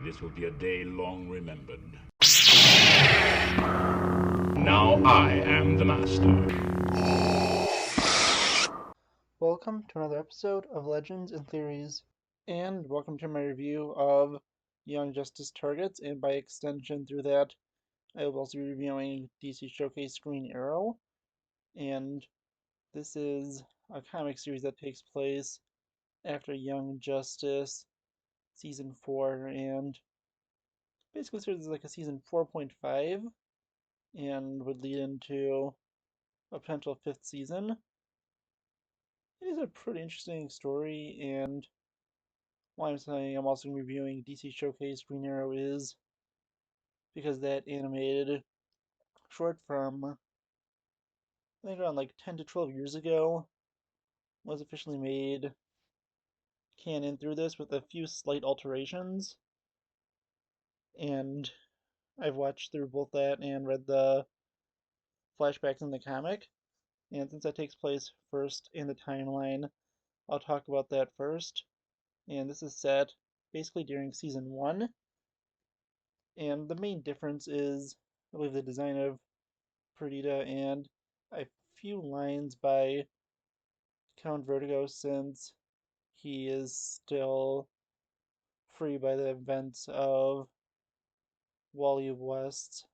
This will be a day long remembered. Now I am the master. Welcome to another episode of Legends and Theories, and welcome to my review of Young Justice Targets, and by extension through that, I will also be reviewing DC Showcase Green Arrow, and this is a comic series that takes place after Young Justice Season 4, and basically serves as like a Season 4.5, and would lead into a potential 5th season. It is a pretty interesting story, and why I'm saying I'm also reviewing DC Showcase Green Arrow is because that animated short from I think around like 10 to 12 years ago was officially made canon through this with a few slight alterations, and I've watched through both that and read the flashbacks in the comic. And since that takes place first in the timeline, I'll talk about that first. And this is set basically during season 1, and the main difference is, I believe, the design of Perdita and a few lines by Count Vertigo, since he is still free by the events of Wally West's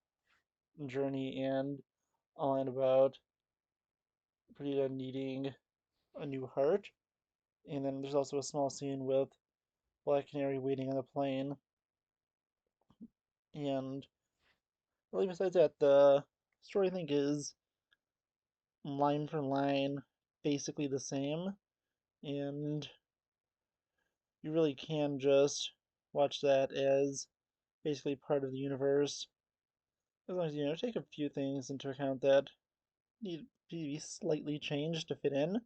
journey and a line about Perdita needing a new heart. And then there's also a small scene with Black Canary waiting on the plane. And really, besides that, the story I think is line for line basically the same, and you really can just watch that as basically part of the universe, as long as you take a few things into account that need to be slightly changed to fit in.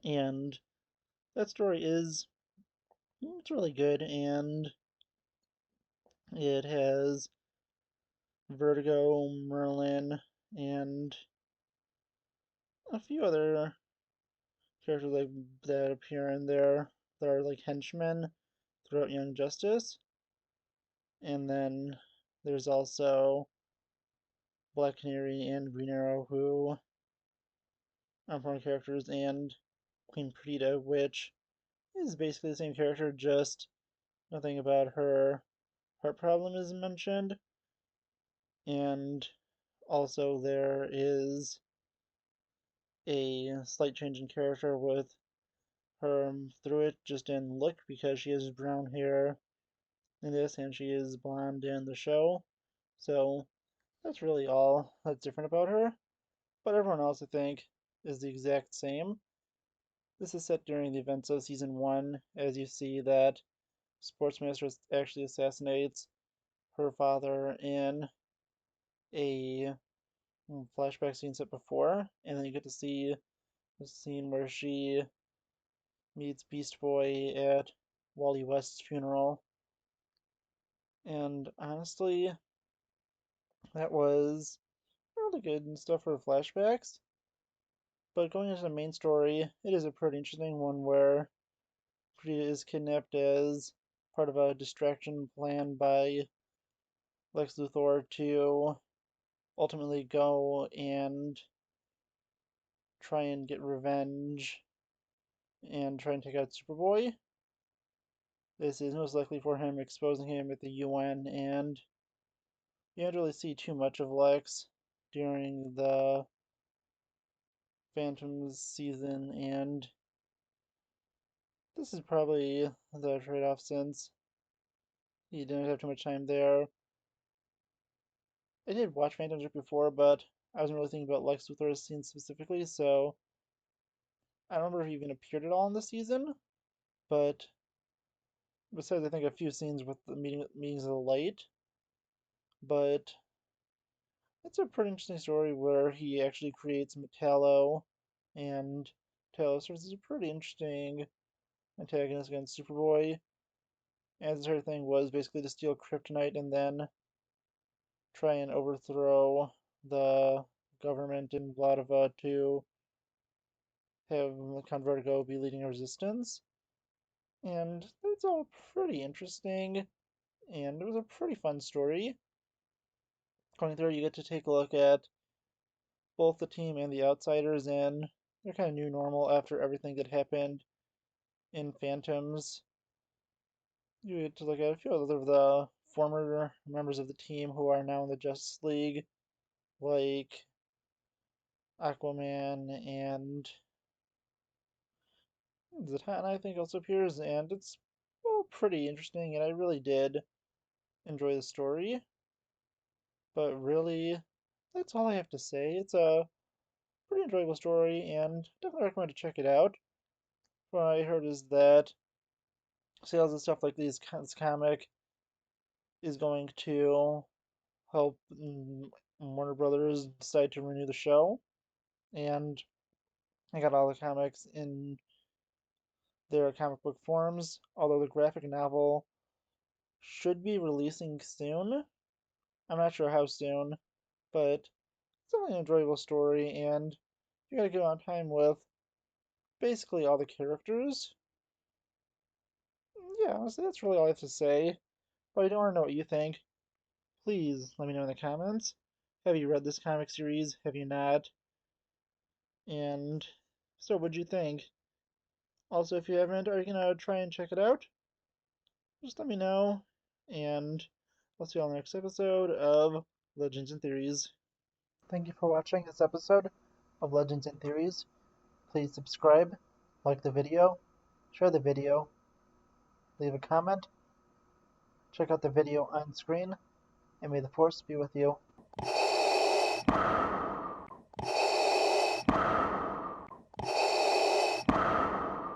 And that story is, it's really good, and it has Vertigo, Merlin, and a few other characters like that appear in there that are like henchmen throughout Young Justice. And then there's also Black Canary and Green Arrow, who are important characters, and Queen Perdita, which is basically the same character, just nothing about her heart problem is mentioned. And also there is a slight change in character with her through it, just in look, because she has brown hair in this and she is blonde in the show. So that's really all that's different about her. But everyone else, I think, is the exact same. This is set during the events of season 1, as you see that Sportsmaster actually assassinates her father in a flashback scene set before, and then you get to see the scene where she meets Beast Boy at Wally West's funeral. And honestly, that was really good and stuff for flashbacks. But going into the main story, it is a pretty interesting one where Perdita is kidnapped as part of a distraction plan by Lex Luthor to ultimately go and try and get revenge and try and take out Superboy. This is most likely for him exposing him at the UN, and you don't really see too much of Lex during the Phantoms season, and this is probably the trade-off since he didn't have too much time there. I did watch Phantoms before, but I wasn't really thinking about Lex Luthor's scene specifically, so I don't remember if he even appeared at all in the season. But besides, I think a few scenes with the meetings of the light. But it's a pretty interesting story where he actually creates Metallo, and Metallo serves as a pretty interesting antagonist against Superboy. And her thing was basically to steal kryptonite and then try and overthrow the government in Vladova to have Count Vertigo be leading a resistance. And it's all pretty interesting, and it was a pretty fun story. Going through, you get to take a look at both the team and the outsiders, and their kind of new normal after everything that happened in Phantoms. You get to look at a few other of the former members of the team who are now in the Justice League, like Aquaman and Zatanna, I think, also appears, and it's well pretty interesting, and I really did enjoy the story. But really, that's all I have to say. It's a pretty enjoyable story, and definitely recommend to check it out. What I heard is that sales and stuff like this comic is going to help Warner Brothers decide to renew the show, and I got all the comics in their comic book forms, although the graphic novel should be releasing soon. I'm not sure how soon, but it's only an enjoyable story, and you gotta get on time with basically all the characters. Yeah, honestly, that's really all I have to say. But I do want to know what you think. Please let me know in the comments. Have you read this comic series? Have you not? And so, what'd you think? Also, if you haven't, are you gonna try and check it out? Just let me know. And I'll see you on the next episode of Legends and Theories. Thank you for watching this episode of Legends and Theories. Please subscribe, like the video, share the video, leave a comment, check out the video on screen, and may the Force be with you.